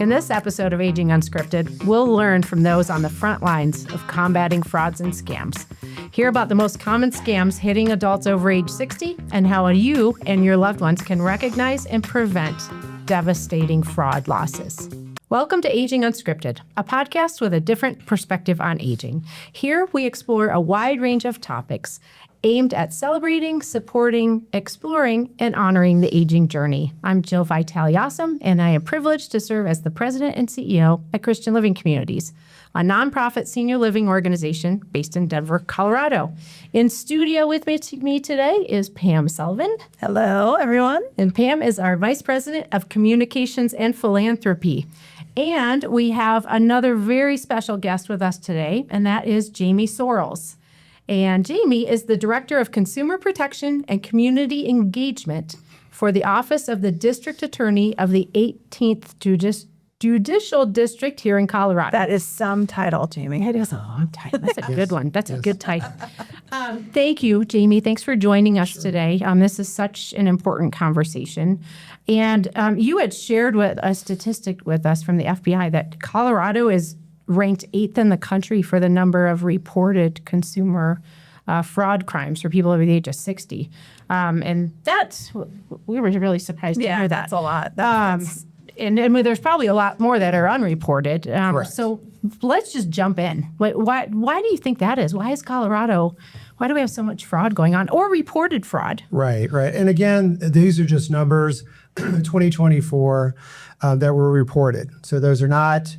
In this episode of Aging Unscripted, we'll learn from those on the front lines of combating frauds and scams. Hear about the most common scams hitting adults over age 60 and how you and your loved ones can recognize and prevent devastating fraud losses. Welcome to Aging Unscripted, a podcast with a different perspective on aging. Here we explore a wide range of topics aimed at celebrating, supporting, exploring, and honoring the aging journey. I'm Jill Vitale-Aussem, and I am privileged to serve as the president and CEO at Christian Living Communities, a nonprofit senior living organization based in Denver, Colorado. In studio with me today is Pam Sullivan. Hello, everyone. And Pam is our Vice President of Communications and Philanthropy. And we have another very special guest with us today, and that is Jamie Sorrells. And Jamie is the Director of Consumer Protection and Community Engagement for the Office of the District Attorney of the 18th Judicial District here in Colorado. That is some title, Jamie. It is a long title. That's a good one. That's a good title. Thank you, Jamie. Thanks for joining us today. This is such an important conversation. And you had shared a statistic with us from the FBI that Colorado is ranked 8th in the country for the number of reported consumer fraud crimes for people over the age of 60. And we were really surprised to hear that. That's a lot. And there's probably a lot more that are unreported. So let's just jump in. Why do you think that is? Why do we have so much fraud going on or reported fraud? Right. And again, these are just numbers 2024 that were reported. So those are not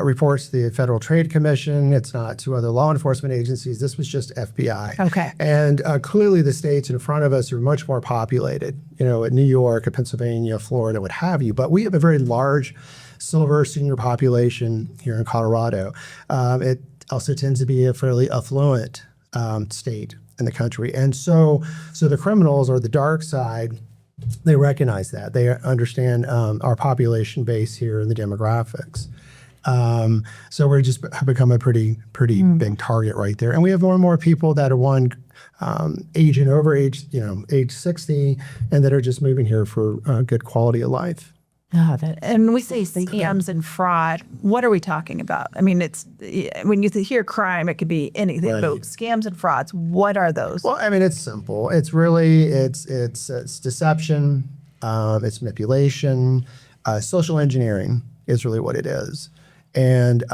reports to the Federal Trade Commission. It's not to other law enforcement agencies. This was just FBI. Okay. And clearly the states in front of us are much more populated, at New York, at Pennsylvania, Florida, what have you. But we have a very large silver senior population here in Colorado. It also tends to be a fairly affluent state in the country. And so the criminals, or the dark side, they recognize that. They understand our population base here and the demographics. So we're just have become a pretty big target right there. And we have more and more people that are age 60 and that are just moving here for good quality of life. And when we say scams and fraud, what are we talking about? I mean, it's when you hear crime, it could be anything. Right. But scams and frauds, what are those? Well, I mean, it's simple. It's really it's deception, it's manipulation, social engineering is really what it is. And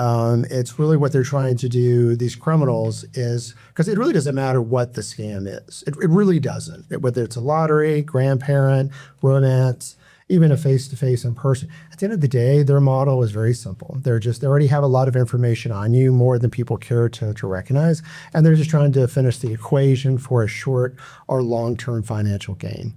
it's really what they're trying to do, these criminals, is because it really doesn't matter what the scam is. It really doesn't. Whether it's a lottery, grandparent, romance, even a face-to-face in person. At the end of the day, their model is very simple. They already have a lot of information on you, more than people care to recognize. And they're just trying to finish the equation for a short or long-term financial gain.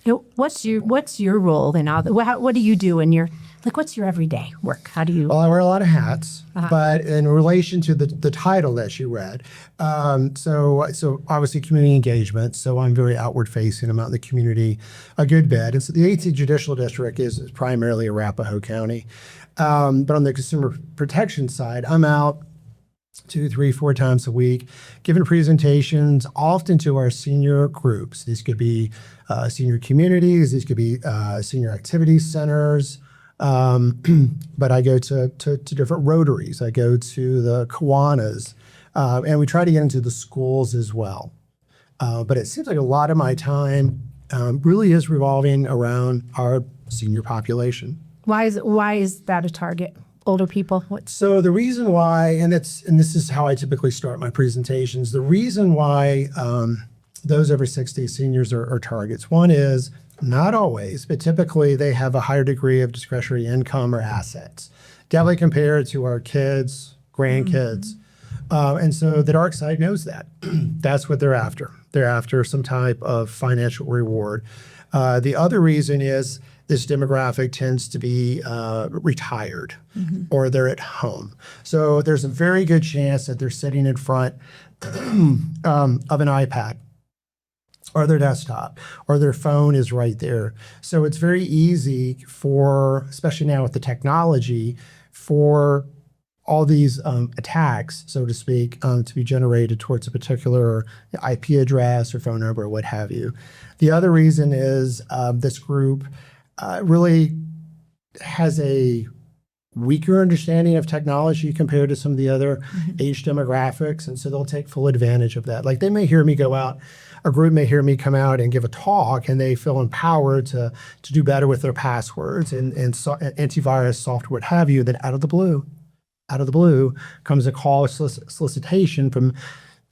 What's your role in all that? What do you do in what's your everyday work? How do you? Well, I wear a lot of hats, but in relation to the title that you read, so obviously community engagement. So I'm very outward facing. I'm out in the community a good bit. And so the 18th Judicial District is primarily Arapahoe County. But on the consumer protection side, I'm out 2, 3, 4 times a week, giving presentations often to our senior groups. These could be senior communities. These could be senior activity centers. But I go to different Rotaries. I go to the Kiwanis, and we try to get into the schools as well. But it seems like a lot of my time really is revolving around our senior population. Why is that a target? Older people? So the reason why, and this is how I typically start my presentations, the reason why those over 60 seniors are targets. One is, not always, but typically they have a higher degree of discretionary income or assets, definitely compared to our kids, grandkids. And so the dark side knows that. That's what they're after. They're after some type of financial reward. The other reason is this demographic tends to be retired or they're at home. So there's a very good chance that they're sitting in front of an iPad or their desktop, or their phone is right there. So it's very easy for, especially now with the technology, for all these attacks, so to speak, to be generated towards a particular IP address or phone number or what have you. The other reason is this group really has a weaker understanding of technology compared to some of the other age demographics. And so they'll take full advantage of that. Like they may hear me go out, a group may hear me come out and give a talk, and they feel empowered to do better with their passwords and antivirus software, what have you. Then out of the blue comes a call solicitation from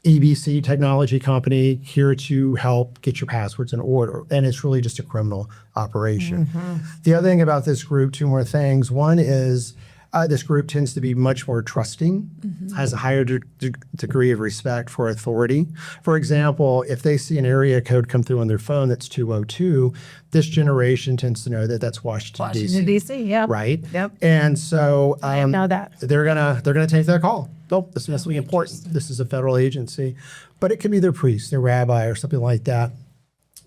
ABC technology company here to help get your passwords in order. And it's really just a criminal operation. The other thing about this group, two more things. One is this group tends to be much more trusting, has a higher degree of respect for authority. For example, if they see an area code come through on their phone that's 202, this generation tends to know that that's Washington, D.C. yeah. Right? Yep. And so know that. they're gonna take that call. Nope, this must be important. This is a federal agency. But it could be their priest, their rabbi, or something like that.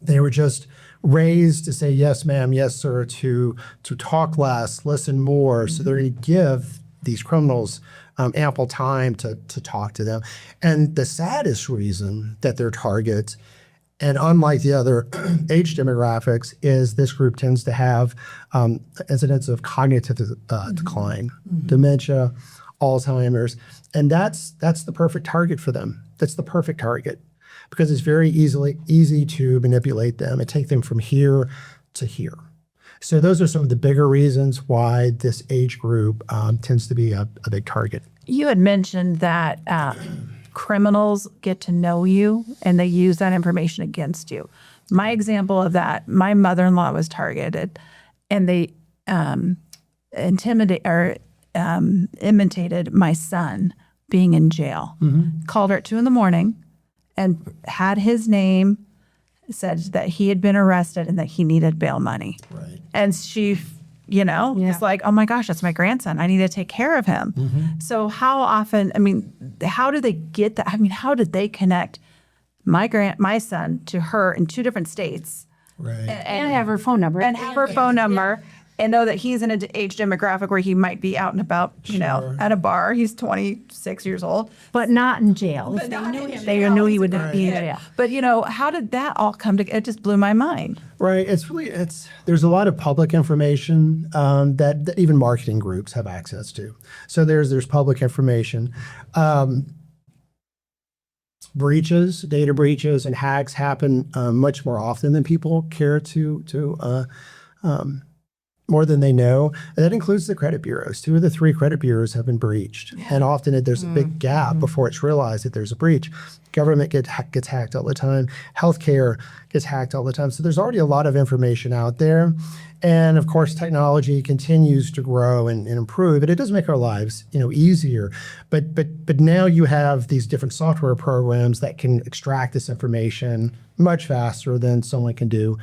They were just raised to say, yes, ma'am, yes, sir, to talk less, listen more. So they're going to give these criminals ample time to talk to them. And the saddest reason that they're targets, and unlike the other age demographics, is this group tends to have incidents of cognitive decline, dementia, Alzheimer's. And that's the perfect target for them. That's the perfect target, because it's very easy to manipulate them and take them from here to here. So those are some of the bigger reasons why this age group tends to be a big target. You had mentioned that criminals get to know you and they use that information against you. My example of that, my mother-in-law was targeted, and they imitated my son being in jail. Called her at 2 a.m. and had his name, said that he had been arrested and that he needed bail money. Right. And she, was like, oh my gosh, that's my grandson. I need to take care of him. So how often, how do they get that? How did they connect my son to her in 2 different states? Right. And have her phone number. And have her phone number. And know that he's in an age demographic where he might be out and about, at a bar. He's 26 years old. But not in jail. They knew he would be in jail. But, how did that all come together? It just blew my mind. Right. There's a lot of public information that even marketing groups have access to. So there's public information. Data breaches, and hacks happen much more often than people care to more than they know. And that includes the credit bureaus. 2 of the 3 credit bureaus have been breached. And often there's a big gap before it's realized that there's a breach. Government gets hacked all the time. Healthcare gets hacked all the time. So there's already a lot of information out there. And of course, technology continues to grow and improve. And it does make our lives, easier. But now you have these different software programs that can extract this information much faster than someone can do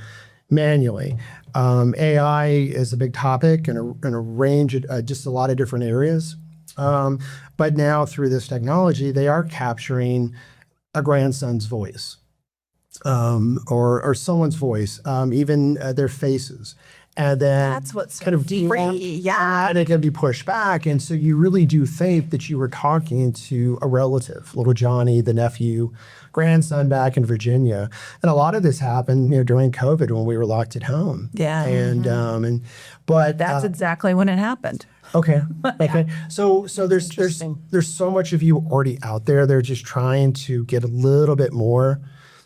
manually. AI is a big topic in a range of just a lot of different areas. But now through this technology, they are capturing a grandson's voice or someone's voice, even their faces. And then That's what's kind of free. Yeah. and it can be pushed back. And so you really do think that you were talking to a relative, little Johnny, the nephew, grandson back in Virginia. And a lot of this happened, during COVID when we were locked at home. Yeah. But That's exactly when it happened. okay. So there's so much of you already out there. They're just trying to get a little bit more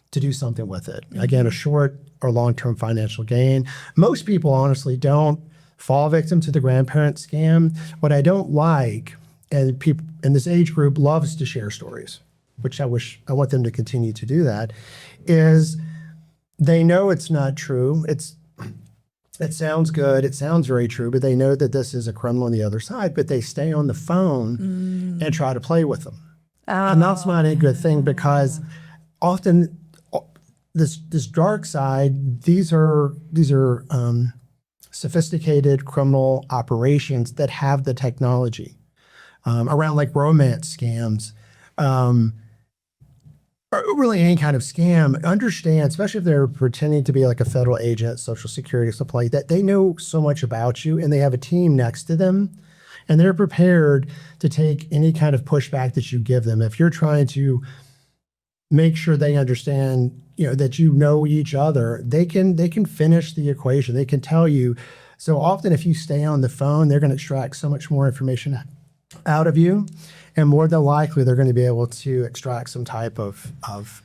to do something with it. Again, a short or long-term financial gain. Most people honestly don't fall victim to the grandparent scam. What I don't like, and people in this age group loves to share stories, which I want them to continue to do that, is they know it's not true. It sounds good. It sounds very true, but they know that this is a criminal on the other side, but they stay on the phone and try to play with them. And that's not a good thing, because often this dark side, these are sophisticated criminal operations that have the technology around, like romance scams, or really any kind of scam. Understand, especially if they're pretending to be like a federal agent, Social Security, stuff like that, they know so much about you, and they have a team next to them, and they're prepared to take any kind of pushback that you give them. If you're trying to make sure they understand, that you know each other, they can finish the equation. They can tell you So often if you stay on the phone, they're going to extract so much more information out of you. And more than likely, they're going to be able to extract some type of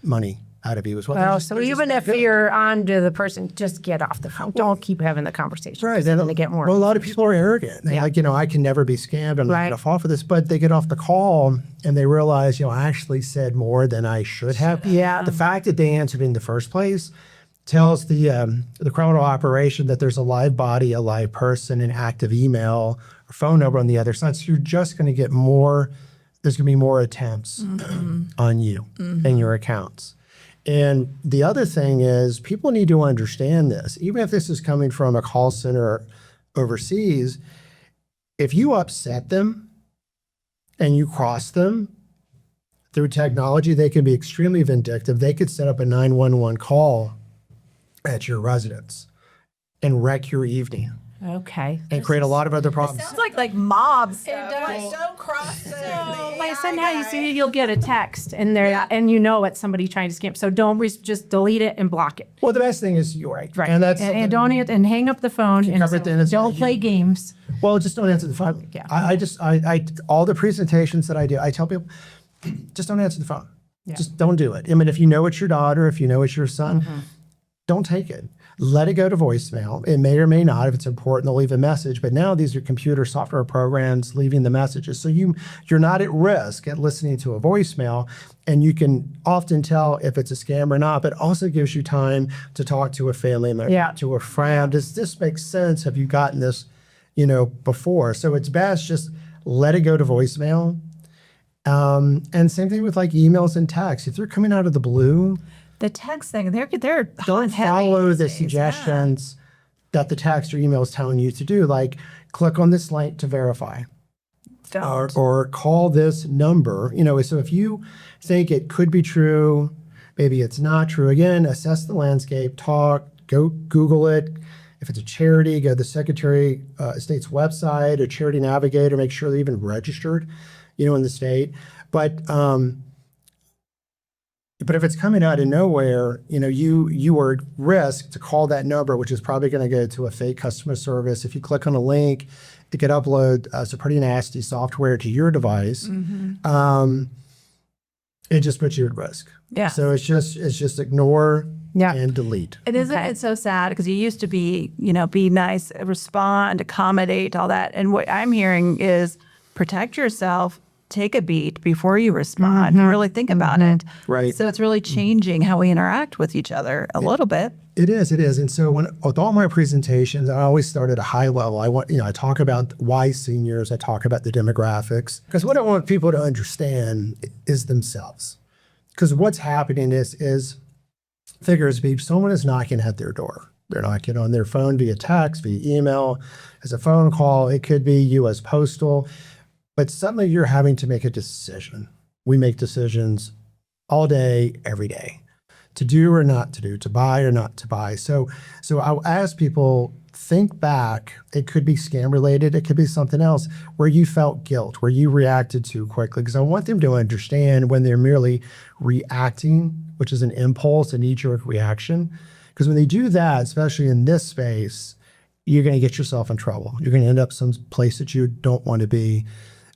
money out of you as well. Well, so even if you're on to the person, just get off the phone. Don't keep having the conversation. Right. They're going to get more. Well, a lot of people are arrogant. They're like, I can never be scammed. I'm not going to fall for this. But they get off the call and they realize, I actually said more than I should have. Yeah. The fact that they answered in the first place tells the criminal operation that there's a live body, a live person, an active email or phone number on the other side. So you're just going to get more. There's going to be more attempts on you and your accounts. And the other thing is people need to understand this. Even if this is coming from a call center overseas, if you upset them and you cross them through technology, they can be extremely vindictive. They could set up a 911 call at your residence and wreck your evening. Okay. And create a lot of other problems. Sounds like mobs. Don't cross Like I said, now you'll get a text and and it's somebody trying to scam. So don't just delete it and block it. Well, the best thing is you're right. Right. And that's and don't and hang up the phone and don't play games. Well, just don't answer the phone. Yeah. I all the presentations that I do, I tell people, just don't answer the phone. Yeah. Just don't do it. I mean, if you know it's your daughter, if you know it's your son, don't take it. Let it go to voicemail. It may or may not. If it's important, they'll leave a message. But now these are computer software programs leaving the messages. So you're not at risk at listening to a voicemail. And you can often tell if it's a scam or not, but it also gives you time to talk to a family member, to a friend. Does this make sense? Have you gotten this, before? So it's best just let it go to voicemail. And same thing with like emails and texts. If they're coming out of the blue, the text thing, they're don't follow the suggestions that the text or email is telling you to do. Like click on this link to verify. Or call this number. So if you think it could be true, maybe it's not true. Again, assess the landscape, go Google it. If it's a charity, go to the Secretary of State's website or Charity Navigator, make sure they're even registered, in the state. But if it's coming out of nowhere, you are at risk to call that number, which is probably going to go to a fake customer service. If you click on a link, it could upload some pretty nasty software to your device. It just puts you at risk. Yeah. So it's just ignore and delete. It isn't. It's so sad because you used to be nice, respond, accommodate, all that. And what I'm hearing is protect yourself. Take a beat before you respond and really think about it. Right. So it's really changing how we interact with each other a little bit. It is. And so with all my presentations, I always start at a high level. I talk about why seniors, I talk about the demographics. Because what I want people to understand is themselves. Because what's happening is figures be someone is knocking at their door. They're knocking on their phone via text, via email, as a phone call. It could be U.S. Postal. But suddenly you're having to make a decision. We make decisions all day, every day, to do or not to do, to buy or not to buy. So I'll ask people, think back. It could be scam related. It could be something else where you felt guilt, where you reacted too quickly. Because I want them to understand when they're merely reacting, which is an impulse, a knee-jerk reaction. Because when they do that, especially in this space, you're going to get yourself in trouble. You're going to end up some place that you don't want to be.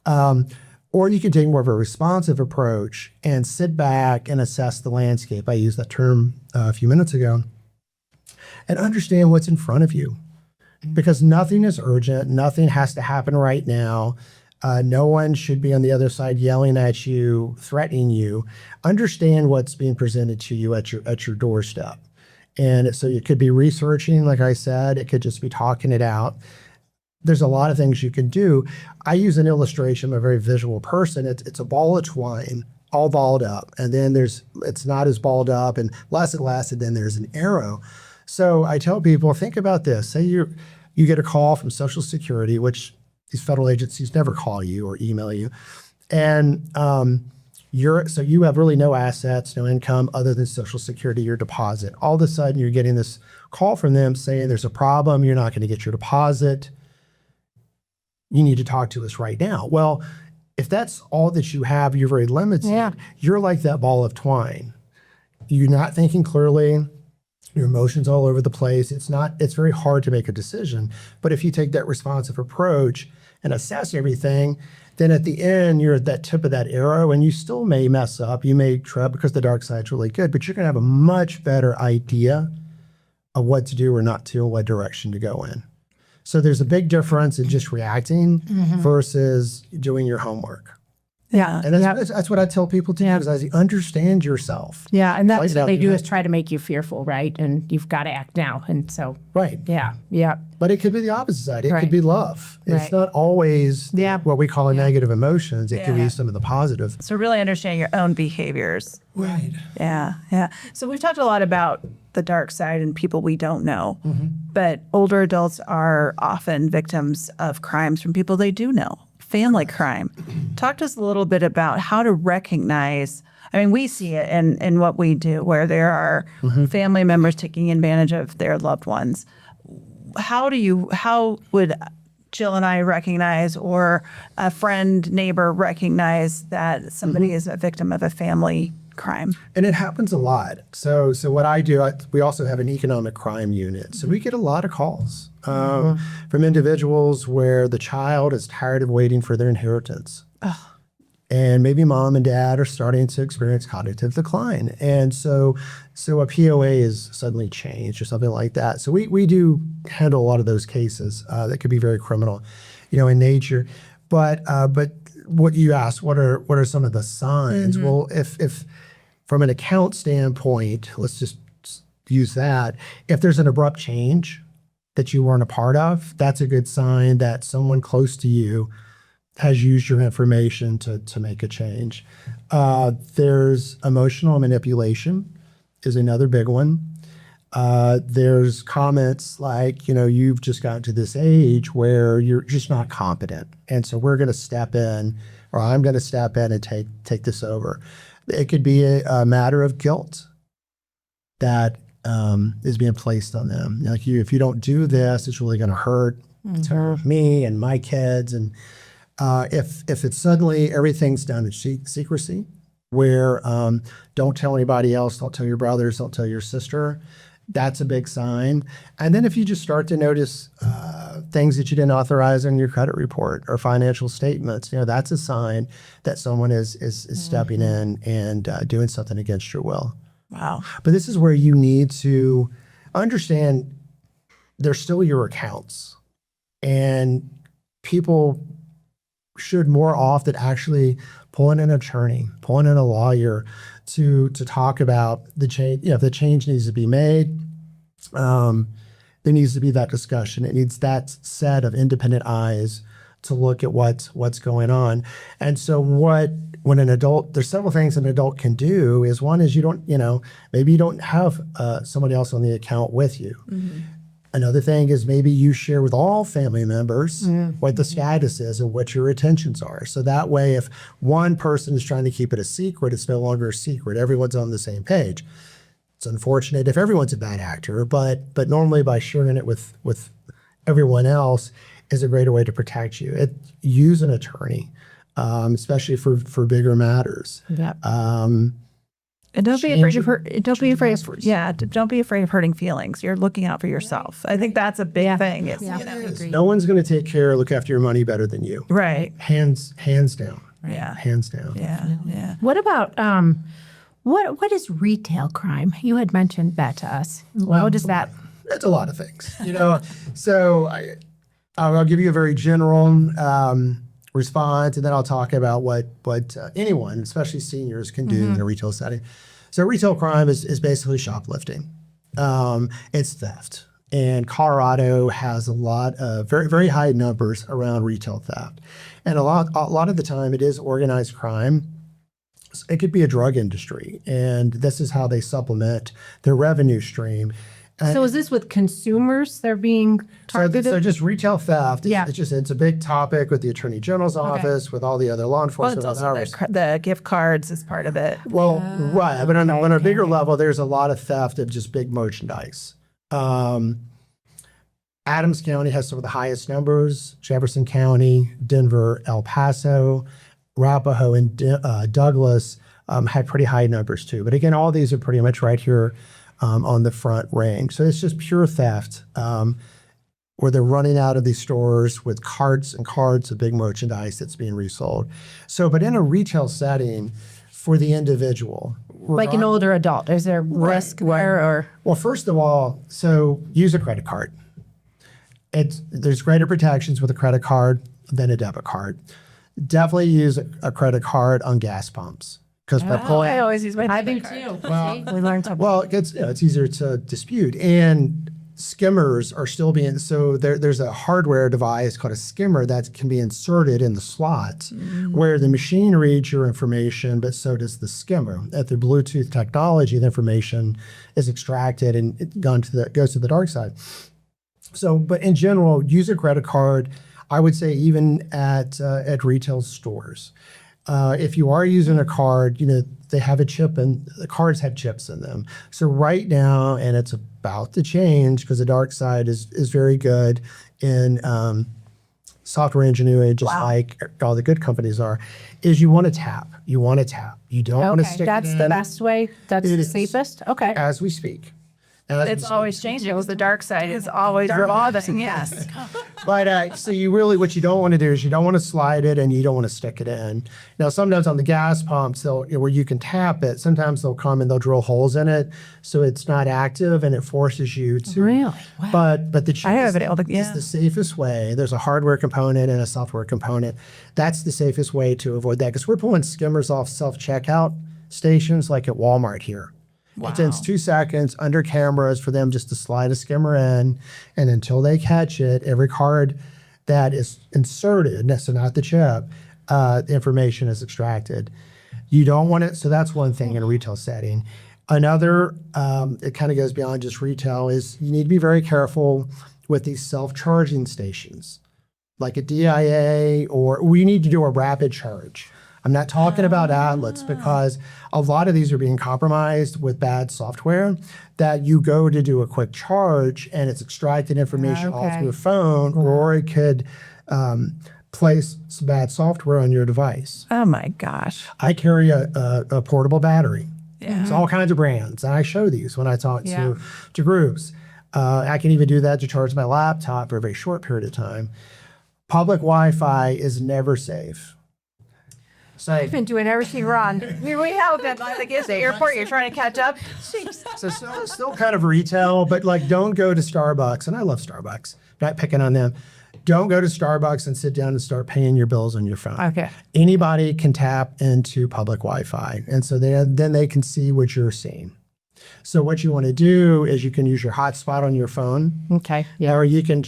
Or you can take more of a responsive approach and sit back and assess the landscape. I used that term a few minutes ago. And understand what's in front of you. Because nothing is urgent. Nothing has to happen right now. No one should be on the other side yelling at you, threatening you. Understand what's being presented to you at your doorstep. And so you could be researching, like I said. It could just be talking it out. There's a lot of things you can do. I use an illustration. I'm a very visual person. It's a ball of twine, all balled up. And then it's not as balled up and less and less, and then there's an arrow. So I tell people, think about this. Say you get a call from Social Security, which these federal agencies never call you or email you. And so you have really no assets, no income other than Social Security, your deposit. All of a sudden you're getting this call from them saying there's a problem, you're not going to get your deposit. You need to talk to us right now. Well, if that's all that you have, you're very limited. Yeah. You're like that ball of twine. You're not thinking clearly. Your emotions all over the place. It's very hard to make a decision. But if you take that responsive approach and assess everything, then at the end, you're at that tip of that arrow and you still may mess up. You may trip because the dark side's really good, but you're going to have a much better idea of what to do or not to, what direction to go in. So there's a big difference in just reacting versus doing your homework. Yeah. And that's what I tell people to do, is as you understand yourself. Yeah, and that's what they do you is try to make you fearful, right? And you've got to act now. And so, Right. yeah. But it could be the opposite side. It Right. could be love. It's Right. not always Yeah. what we call negative emotions. It could Yeah. be some of the positive. So really understanding your own behaviors. Right. Yeah, yeah. So we've talked a lot about the dark side and people we don't know, but older adults are often victims of crimes from people they do know, family crime. Talk to us a little bit about how to recognize. I mean, we see it in what we do, where there are family members taking advantage of their loved ones. How would Jill and I recognize, or a friend, neighbor recognize that somebody is a victim of a family crime? And it happens a lot. So what I do, we also have an economic crime unit. So we get a lot of calls from individuals where the child is tired of waiting for their inheritance. And maybe mom and dad are starting to experience cognitive decline. And so a POA is suddenly changed or something like that. So we do handle a lot of those cases that could be very criminal, in nature. But what you asked, what are some of the signs? Well, if from an account standpoint, let's just use that. If there's an abrupt change that you weren't a part of, that's a good sign that someone close to you has used your information to make a change. There's emotional manipulation is another big one. There's comments like, you've just gotten to this age where you're just not competent. And so we're going to step in, or I'm going to step in and take this over. It could be a matter of guilt that is being placed on them. Like, if you don't do this, it's really going to hurt me and my kids. And if it's suddenly everything's done in secrecy, where don't tell anybody else, don't tell your brothers, don't tell your sister, that's a big sign. And then if you just start to notice things that you didn't authorize in your credit report or financial statements, that's a sign that someone is stepping in and doing something against your will. Wow. But this is where you need to understand they're still your accounts. And people should more often actually pull in an attorney, pull in a lawyer to talk about the change. If the change needs to be made, there needs to be that discussion. It needs that set of independent eyes to look at what's going on. And so when an adult, there's several things an adult can do. Is one is maybe you don't have somebody else on the account with you. Another thing is maybe you share with all family members what the status is and what your intentions are. So that way, if one person is trying to keep it a secret, it's no longer a secret. Everyone's on the same page. It's unfortunate if everyone's a bad actor, but normally by sharing it with everyone else is a greater way to protect you. Use an attorney, especially for bigger matters. Yep. And don't be afraid of don't be afraid of hurting feelings. You're looking out for yourself. I think that's a big thing. No one's going to look after your money better than you. Right. Hands down. Yeah. Hands down. Yeah. What about what is retail crime? You had mentioned that to us. What is that? It's a lot of things, So I'll give you a very general response, and then I'll talk about what anyone, especially seniors, can do in a retail setting. So retail crime is basically shoplifting. It's theft. And Colorado has a lot of very, very high numbers around retail theft. And a lot of the time it is organized crime. It could be a drug industry. And this is how they supplement their revenue stream. So is this with consumers? They're being targeted? So just retail theft. Yeah. It's a big topic with the Attorney General's office, with all the other law Well, enforcement. it's also the gift cards is part of it. Well, right. But on a bigger level, there's a lot of theft of just big merchandise. Adams County has some of the highest numbers. Jefferson County, Denver, El Paso, Arapahoe, and Douglas had pretty high numbers too. But again, all these are pretty much right here on the front ring. So it's just pure theft. Where they're running out of these stores with carts and carts of big merchandise that's being resold. So, but in a retail setting for the individual. Like an older adult, is there risk there or? Well, first of all, so use a credit card. There's greater protections with a credit card than a debit card. Definitely use a credit card on gas pumps. Because by pulling, I always use my I do debit card. too. Well- See? We learned something. well, it's easier to dispute. And skimmers are still being, so there's a hardware device called a skimmer that can be inserted in the slot where the machine reads your information, but so does the skimmer. At the Bluetooth technology, the information is extracted and it goes to the dark side. So, but in general, use a credit card. I would say even at retail stores. If you are using a card, they have a chip and the cards have chips in them. So right now, and it's about to change because the dark side is very good in software engineering, just like all the good companies are, is you want to tap. You want to tap. You don't want to stick That's it the in best way. That's It the is. safest. Okay. as we speak. As we It's speak. always changing because the dark side is always bothering. Yes. But so you really, what you don't want to do is you don't want to slide it and you don't want to stick it in. Now, sometimes on the gas pumps, where you can tap it, sometimes they'll come and they'll drill holes in it, so it's not active and it forces you to. Really? Wow. But the chip I have it able to, is the safest way. There's a hardware component and a software component. That's the safest way to avoid that because we're pulling skimmers off self-checkout stations like at Walmart here. It takes 2 seconds under cameras for them just to slide a skimmer in, and until they catch it, every card that is inserted, so not the chip, the information is extracted. You don't want it, so that's one thing in a retail setting. Another, it kind of goes beyond just retail, is you need to be very careful with these self-charging stations, like a DIA, or we need to do a rapid charge. I'm not talking about outlets because a lot of these are being compromised with bad software that you go to do a quick charge and it's extracted information off your phone, or it could place some bad software on your device. Oh my gosh. I carry a portable battery. Yeah. It's all kinds of brands. And I show these when I talk to groups. I can even do that to charge my laptop for a very short period of time. Public Wi-Fi is never safe. So, I've been doing everything wrong. We have been like it's the airport. You're trying to catch up. so still kind of retail, but like don't go to Starbucks. And I love Starbucks. Not picking on them. Don't go to Starbucks and sit down and start paying your bills on your phone. Okay. Anybody can tap into public Wi-Fi. And so then they can see what you're seeing. So what you want to do is you can use your hotspot on your phone. Okay. Yeah. Or you can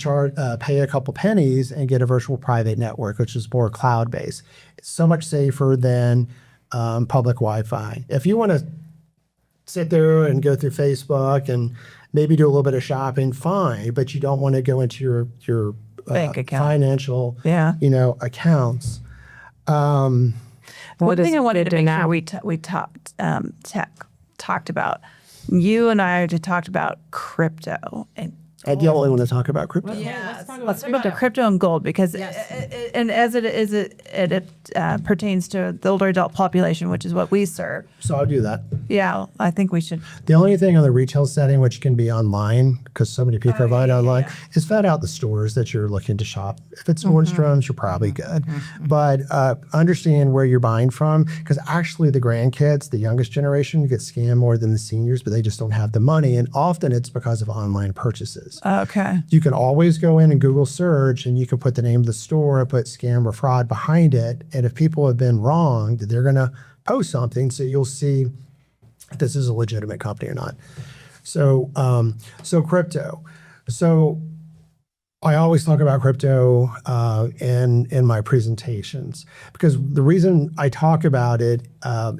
pay a couple pennies and get a virtual private network, which is more cloud-based. It's so much safer than public Wi-Fi. If you want to sit there and go through Facebook and maybe do a little bit of shopping, fine, but you don't want to go into your Bank account. financial, accounts. One thing I wanted to make now? sure we talked about. You and I just talked about crypto and I don't only want to talk about crypto. let's talk about the crypto and gold because and as it pertains to the older adult population, which is what we serve. So I'll do that. Yeah, I think we should. The only thing on the retail setting, which can be online, because so many people are buying online, is vet out the stores that you're looking to shop. If it's Nordstrom's, you're probably good. But understand where you're buying from, because actually the grandkids, the youngest generation, get scammed more than the seniors, but they just don't have the money. And often it's because of online purchases. Okay. You can always go in and Google search and you can put the name of the store, put scam or fraud behind it. And if people have been wronged, they're going to post something. So you'll see if this is a legitimate company or not. So, crypto. So I always talk about crypto in my presentations because the reason I talk about it,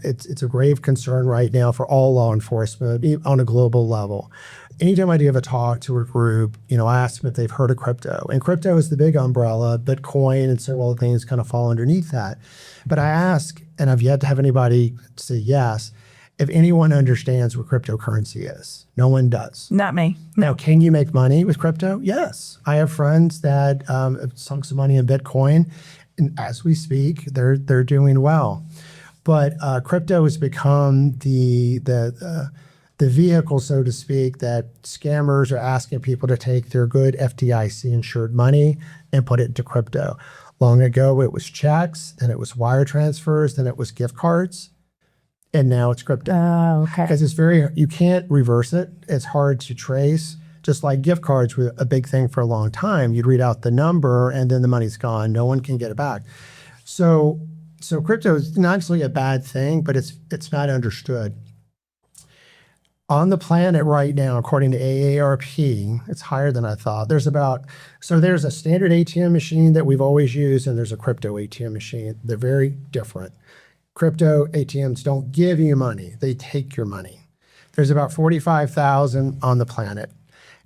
it's a grave concern right now for all law enforcement on a global level. Anytime I give a talk to a group, I ask them if they've heard of crypto. And crypto is the big umbrella. Bitcoin and several other things kind of fall underneath that. But I ask, and I've yet to have anybody say yes, if anyone understands what cryptocurrency is. No one does. Not me. Now, can you make money with crypto? Yes. I have friends that have sunk some money in Bitcoin. And as we speak, they're doing well. But crypto has become the the vehicle, so to speak, that scammers are asking people to take their good FDIC insured money and put it into crypto. Long ago, it was checks, then it was wire transfers, then it was gift cards, and now it's crypto. Oh, okay. Because you can't reverse it. It's hard to trace. Just like gift cards were a big thing for a long time. You'd read out the number and then the money's gone. No one can get it back. So crypto is not necessarily a bad thing, but it's not understood. On the planet right now, according to AARP, it's higher than I thought. There's a standard ATM machine that we've always used, and there's a crypto ATM machine. They're very different. Crypto ATMs don't give you money. They take your money. There's about 45,000 on the planet,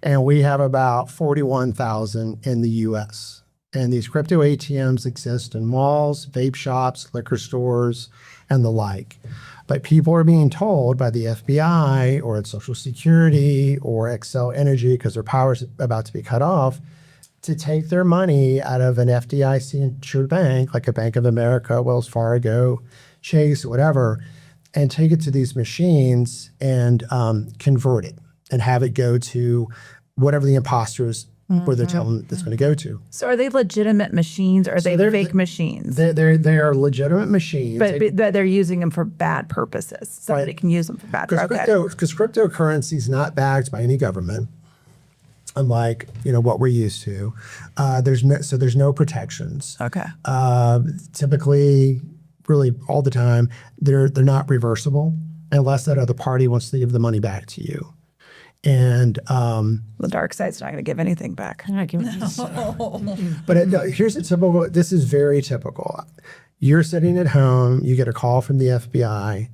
and we have about 41,000 in the US. And these crypto ATMs exist in malls, vape shops, liquor stores, and the like. But people are being told by the FBI or Social Security or Xcel Energy, because their power is about to be cut off, to take their money out of an FDIC insured bank, like a Bank of America, Wells Fargo, Chase, whatever, and take it to these machines and convert it and have it go to whatever the imposters where they're telling it's going to go to. So are they legitimate machines or are they fake machines? They are legitimate machines. But they're using them for bad purposes. Somebody can use them for bad purposes. Because cryptocurrency is not backed by any government, unlike what we're used to. There's no protections. Okay. Typically, really all the time, they're not reversible unless that other party wants to give the money back to you. And the dark side's not going to give anything back. But here's a typical. This is very typical. You're sitting at home. You get a call from the FBI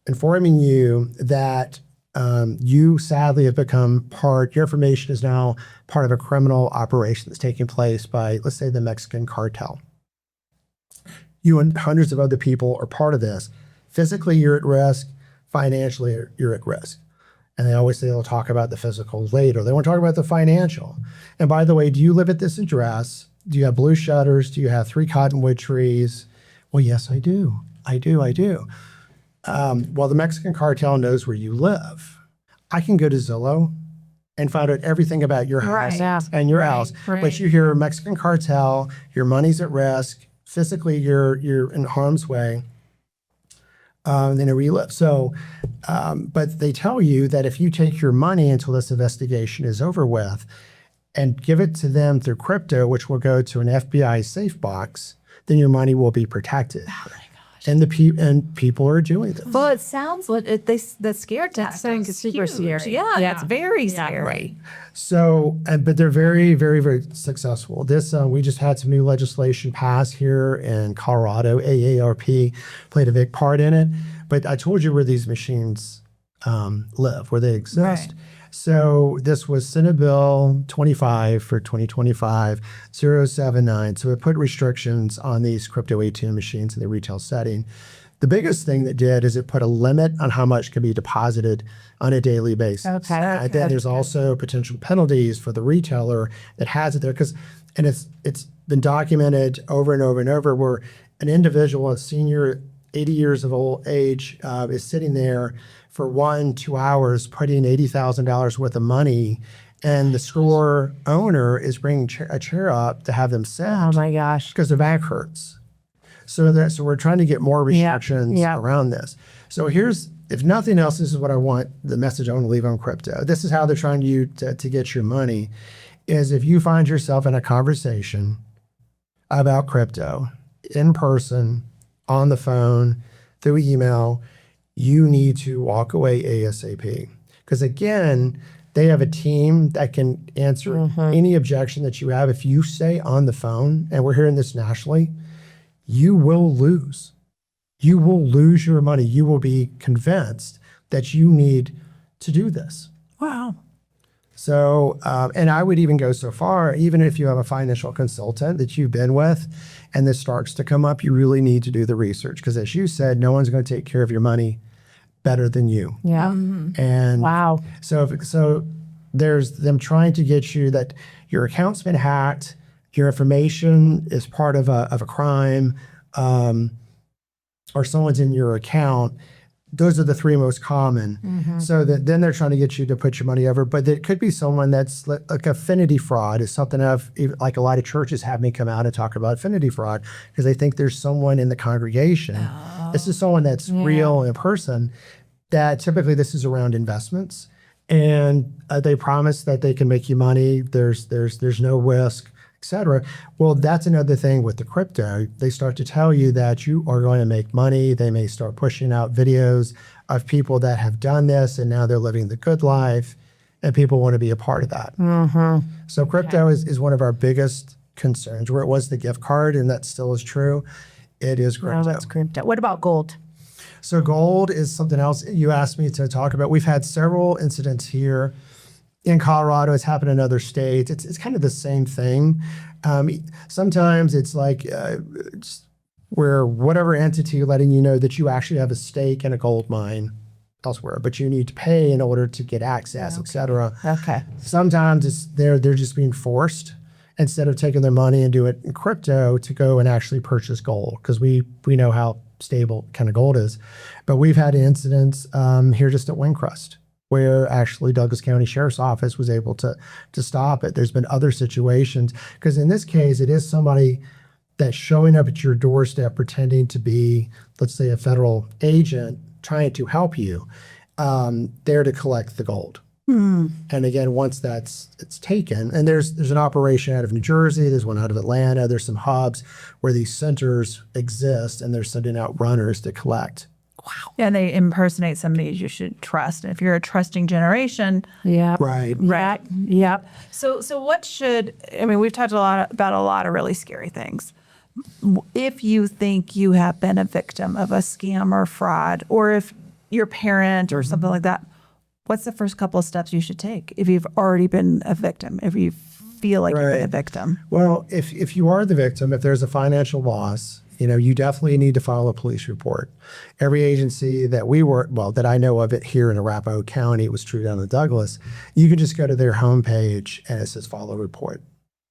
informing you that you sadly have become part. Your information is now part of a criminal operation that's taking place by, let's say, the Mexican cartel. You and hundreds of other people are part of this. Physically, you're at risk. Financially, you're at risk. And they always say they'll talk about the physical later. They won't talk about the financial. And by the way, do you live at this address? Do you have blue shutters? Do you have 3 cottonwood trees? Well, yes, I do. I do. Well, the Mexican cartel knows where you live. I can go to Zillow and find out everything about your house and your house. Right. But you hear Mexican cartel, your money's at risk. Physically, you're in harm's way. Then where you live. So, but they tell you that if you take your money until this investigation is over with and give it to them through crypto, which will go to an FBI safe box, then your money will be protected. Oh my gosh. And people are doing this. Well, it sounds like the scare tactic is super scary. Yeah, it's very scary. Right. So, but they're very, very, very successful. This, we just had some new legislation passed here in Colorado. AARP played a big part in it. But I told you where these machines live, where they exist. Right. So this was Senate Bill 25 for 2025, 079. So it put restrictions on these crypto ATM machines in the retail setting. The biggest thing that did is it put a limit on how much can be deposited on a daily basis. Okay. And then there's also potential penalties for the retailer that has it there. And it's been documented over and over and over where an individual, a senior, 80 years of old age, is sitting there for 1-2 hours putting $80,000 worth of money, and the store owner is bringing a chair up to have them sit. Oh my gosh. Because their back hurts. So we're trying to get more restrictions around this. So if nothing else, this is what I want, the message I want to leave on crypto. This is how they're trying to get your money, is if you find yourself in a conversation about crypto, in person, on the phone, through email, you need to walk away ASAP. Because again, they have a team that can answer any objection that you have. If you stay on the phone, and we're hearing this nationally, you will lose. You will lose your money. You will be convinced that you need to do this. Wow. So, and I would even go so far, even if you have a financial consultant that you've been with and this starts to come up, you really need to do the research. Because as you said, no one's going to take care of your money better than you. Yeah. And wow. So there's them trying to get you that your account's been hacked, your information is part of a crime, or someone's in your account. those are the three most common. So that then they're trying to get you to put your money over. But it could be someone that's like affinity fraud is something like a lot of churches have me come out and talk about affinity fraud because they think there's someone in the congregation. This is someone that's real in person. That typically this is around investments, and they promise that they can make you money. There's no risk, et cetera. Well, that's another thing with the crypto. They start to tell you that you are going to make money. They may start pushing out videos of people that have done this and now they're living the good life, and people want to be a part of that. So crypto is one of our biggest concerns. Where it was the gift card, and that still is true, it is crypto. Oh, that's crypto. What about gold? So gold is something else you asked me to talk about. We've had several incidents here in Colorado. It's happened in other states. It's kind of the same thing. Sometimes it's like where whatever entity letting you know that you actually have a stake in a gold mine elsewhere, but you need to pay in order to get access, et cetera. Okay. Sometimes they're just being forced instead of taking their money and do it in crypto to go and actually purchase gold because we know how stable kind of gold is. But we've had incidents here just at Windcrest where actually Douglas County Sheriff's Office was able to stop it. There's been other situations because in this case, it is somebody that's showing up at your doorstep pretending to be, let's say, a federal agent trying to help you there to collect the gold. And again, once it's taken, and there's an operation out of New Jersey, there's one out of Atlanta, there's some hubs where these centers exist and they're sending out runners to collect. Wow. And they impersonate somebody you should trust. And if you're a trusting generation. Yeah. Right. Yep. So we've talked about a lot of really scary things. If you think you have been a victim of a scam or fraud, or if your parent or something like that, what's the first couple of steps you should take if you've already been a victim, if you feel like you've been a victim? Well, if you are the victim, if there's a financial loss, you definitely need to file a police report. Every agency that that I know of it here in Arapahoe County, it was true down in Douglas, you can just go to their homepage and it says file a report.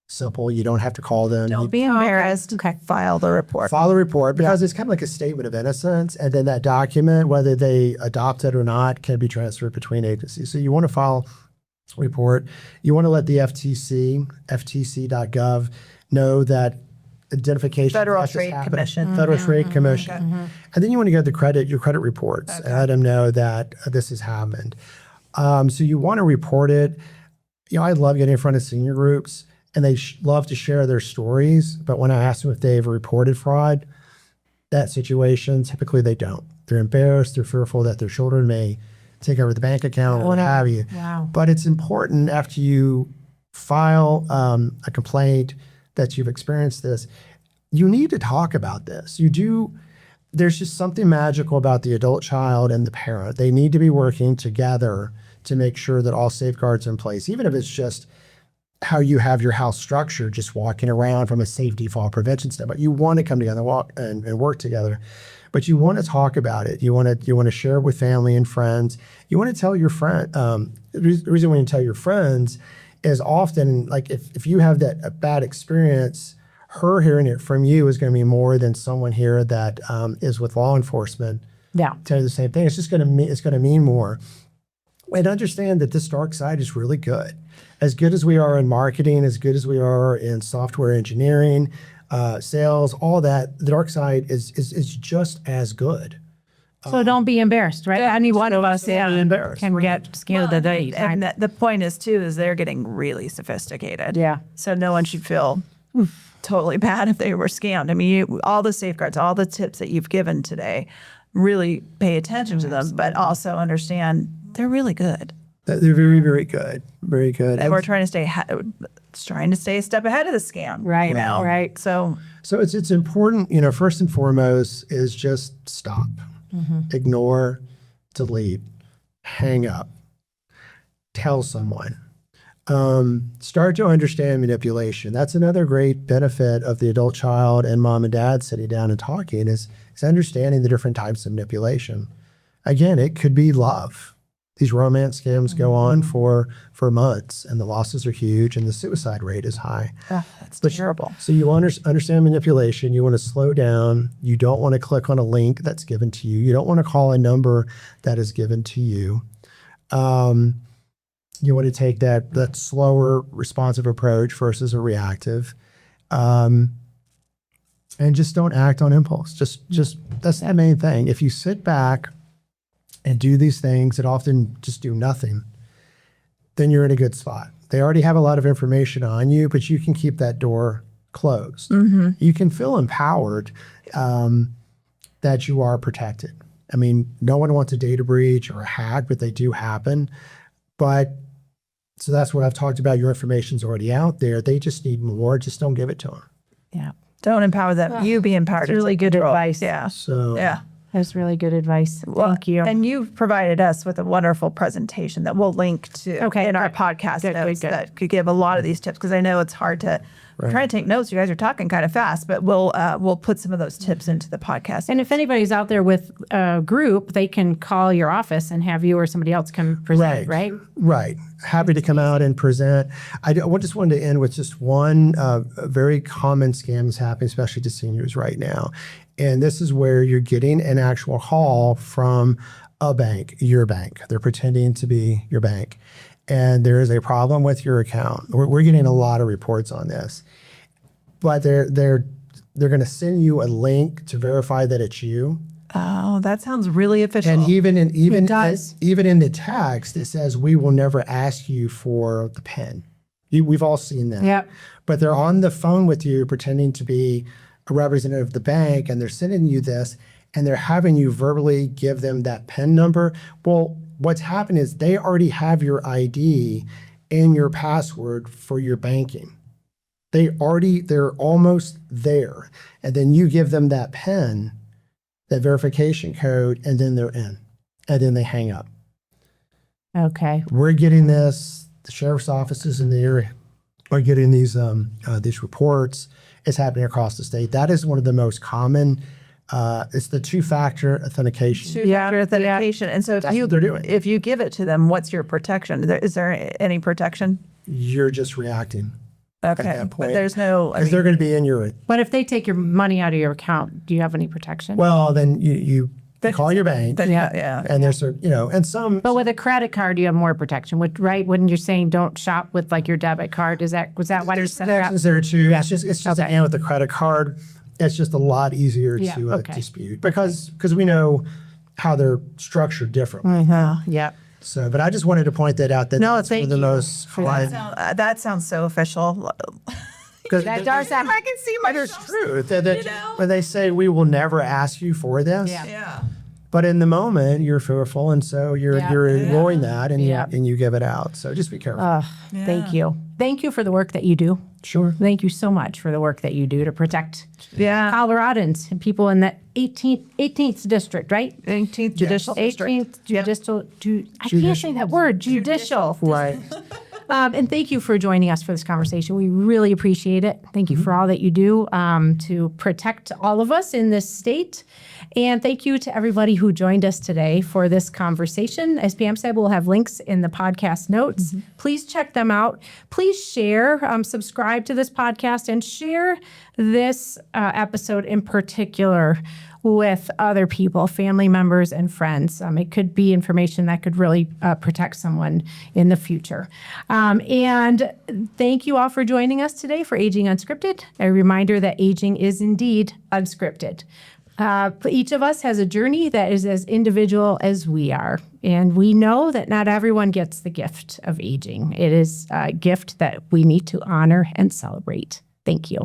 Simple. You don't have to call them. Don't be embarrassed. Okay. File the report. File a report because it's kind of like a statement of innocence. And then that document, whether they adopt it or not, can be transferred between agencies. So you want to file a report. You want to let the ftc.gov know that identification. Federal Trade Commission. Federal Trade Commission. And then you want to go to your credit reports and let them know that this has happened. So you want to report it. I love getting in front of senior groups. And they love to share their stories. But when I ask them if they've reported fraud, that situation, typically they don't. They're embarrassed. They're fearful that their children may take over the bank account or what have you. Wow. But it's important after you file a complaint that you've experienced this, you need to talk about this. There's just something magical about the adult child and the parent. They need to be working together to make sure that all safeguards are in place, even if it's just how you have your house structured, just walking around from a safety fall prevention standpoint. You want to come together and work together, but you want to talk about it. You want to share it with family and friends. You want to tell your friend. The reason when you tell your friends is often like if you have a bad experience, her hearing it from you is going to be more than someone here that is with law enforcement. Yeah, tell you the same thing. It's just going to mean more. And understand that this dark side is really good. As good as we are in marketing, as good as we are in software engineering, sales, all that, the dark side is just as good. So don't be embarrassed, right? Any one of us can get scared of the day. And the point is, too, is they're getting really sophisticated. Yeah. So no one should feel totally bad if they were scammed. I mean, all the safeguards, all the tips that you've given today, really pay attention to them, but also understand they're really good. They're very, very good. Very good. And we're trying to stay a step ahead of the scam. Right. Now. Right. So it's important, first and foremost is just stop, ignore, delete, hang up, tell someone. Start to understand manipulation. That's another great benefit of the adult child and mom and dad sitting down and talking is understanding the different types of manipulation. Again, it could be love. These romance scams go on for months, and the losses are huge, and the suicide rate is high. That's terrible. So you understand manipulation. You want to slow down. You don't want to click on a link that's given to you. You don't want to call a number that is given to you. You want to take that slower, responsive approach versus a reactive. And just don't act on impulse. Just that's the main thing. If you sit back and do these things that often just do nothing, then you're in a good spot. They already have a lot of information on you, but you can keep that door closed. You can feel empowered that you are protected. I mean, no one wants a data breach or a hack, but they do happen. But so that's what I've talked about. Your information's already out there. They just need more. Just don't give it to them. Yeah. Don't empower them. You be empowered. It's really good advice. Yeah. So Yeah. That's really good advice. Thank you. And you've provided us with a wonderful presentation that we'll link to in our podcast notes that could give a lot of these tips, because I know it's hard to try to take notes. You guys are talking kind of fast, but we'll put some of those tips into the podcast. And if anybody's out there with a group, they can call your office and have you or somebody else come present, right? Right. Happy to come out and present. I just wanted to end with just one very common scam that's happening, especially to seniors right now. And this is where you're getting an actual call from a bank, your bank. They're pretending to be your bank. And there is a problem with your account. We're getting a lot of reports on this. But they're going to send you a link to verify that it's you. Oh, that sounds really official. And even in the text, it says, we will never ask you for the PIN. We've all seen that. Yep. But they're on the phone with you pretending to be a representative of the bank, and they're sending you this, and they're having you verbally give them that PIN number. Well, what's happened is they already have your ID and your password for your banking. They're almost there. And then you give them that PIN, that verification code, and then they're in. And then they hang up. Okay. We're getting this. The sheriff's offices in the area are getting these reports. It's happening across the state. That is one of the most common. It's the two-factor authentication. Two-factor authentication. And so That's what they're doing. if you give it to them, what's your protection? Is there any protection? You're just reacting. Okay. that But point. there's no. Because they're going to be in your. But if they take your money out of your account, do you have any protection? Well, then you call your bank. Yeah. And there's and some. But with a credit card, you have more protection, right? When you're saying don't shop with like your debit card, was that why you set it up? Protections there too. It's just Okay. again with the credit card, it's just a lot easier to dispute because we know how they're structured differently. Yeah. So, but I just wanted to point that out. That it's one thank of the you most. That sounds so official. That does sound. I can see But there's myself. truth that when they say we will never ask you for this. Yeah. But in the moment, you're fearful, and so you're ignoring that, and you give it out. So just be careful. Thank you. Thank you for the work that you do. Sure. Thank you so much for the work that you do to protect Coloradans and people in the 18th district, right? 18th Judicial District. 18th Judicial. I can't say that word. Judicial. Right. And thank you for joining us for this conversation. We really appreciate it. Thank you for all that you do to protect all of us in this state. And thank you to everybody who joined us today for this conversation. As Pam said, we'll have links in the podcast notes. Please check them out. Please share, subscribe to this podcast, and share this episode in particular with other people, family members and friends. It could be information that could really protect someone in the future. And thank you all for joining us today for Aging Unscripted. A reminder that aging is indeed unscripted. Each of us has a journey that is as individual as we are. And we know that not everyone gets the gift of aging. It is a gift that we need to honor and celebrate. Thank you.